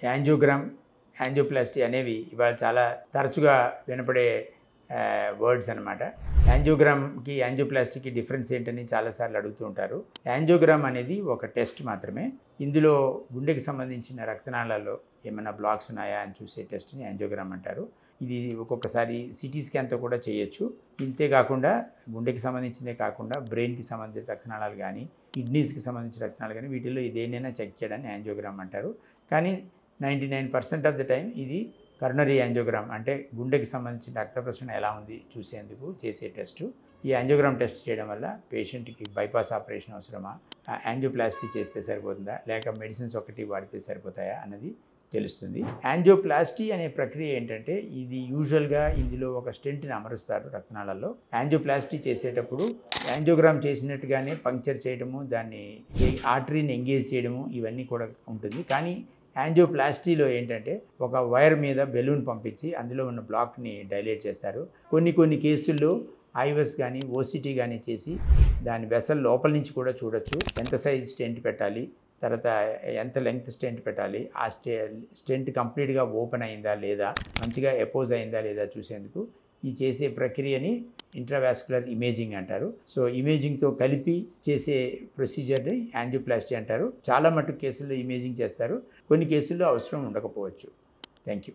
Angiogram, angioplasty అనేవి ఇవాళ చాలా తరచుగా వినపడే వర్డ్స్ అనమాట. యాంజియోగ్రామ్కి యాంజియోప్లాస్టీకి డిఫరెన్స్ ఏంటని చాలాసార్లు అడుగుతూ ఉంటారు. యాంజియోగ్రామ్ అనేది ఒక టెస్ట్ మాత్రమే. ఇందులో గుండెకి సంబంధించిన రక్తనాళాల్లో ఏమైనా బ్లాక్స్ ఉన్నాయా అని చూసే టెస్ట్ని యాంజియోగ్రామ్ అంటారు. ఇది ఒక్కొక్కసారి సిటీ స్కాన్తో కూడా చేయొచ్చు. ఇంతే కాకుండా గుండెకి సంబంధించిందే కాకుండా బ్రెయిన్కి సంబంధించిన రక్తనాళాలు కానీ, కిడ్నీస్కి సంబంధించిన రక్తనాళాలు కానీ వీటిల్లో దేనైనా చెక్ చేయడాన్ని యాంజియోగ్రామ్ అంటారు. కానీ 99% ఆఫ్ ద టైం ఇది కరోనరీ యాంజియోగ్రామ్ అంటే గుండెకి సంబంధించిన రక్త ప్రసరణ ఎలా ఉంది చూసేందుకు చేసే టెస్టు. ఈ యాంజియోగ్రామ్ టెస్ట్ చేయడం వల్ల పేషెంట్కి బైపాస్ ఆపరేషన్ అవసరమా, యాంజియోప్లాస్టీ చేస్తే సరిపోతుందా, లేక మెడిసిన్స్ ఒకటి వాడితే సరిపోతాయా అన్నది తెలుస్తుంది. యాంజియోప్లాస్టీ అనే ప్రక్రియ ఏంటంటే ఇది యూజువల్గా ఇందులో ఒక స్టెంట్ని అమరుస్తారు రక్తనాళాల్లో. యాంజియోప్లాస్టీ చేసేటప్పుడు యాంజియోగ్రామ్ చేసినట్టుగానే పంక్చర్ చేయడము, దాన్ని ఆర్టరీని ఎంగేజ్ చేయడము ఇవన్నీ కూడా ఉంటుంది. కానీ యాంజియోప్లాస్టీలో ఏంటంటే ఒక వైర్ మీద బెలూన్ పంపించి అందులో ఉన్న బ్లాక్ని డైలేట్ చేస్తారు. కొన్ని కేసుల్లో ఐవెస్ కానీ ఓసిటీ కానీ చేసి దాని వెసల్ లోపల నుంచి కూడా చూడొచ్చు. ఎంత సైజ్ స్టెంట్ పెట్టాలి, తర్వాత ఎంత లెంగ్త్ స్టెంట్ పెట్టాలి, ఆ స్టెంట్ కంప్లీట్గా ఓపెన్ అయిందా లేదా, మంచిగా ఎపోజ్ అయిందా లేదా చూసేందుకు ఈ చేసే ప్రక్రియని ఇంట్రావాస్కులర్ ఇమేజింగ్ అంటారు. సో ఇమేజింగ్తో కలిపి చేసే ప్రొసీజర్ని యాంజియోప్లాస్టీ అంటారు. చాలా మటుకు కేసుల్లో ఇమేజింగ్ చేస్తారు, కొన్ని కేసుల్లో అవసరం ఉండకపోవచ్చు. Thank you.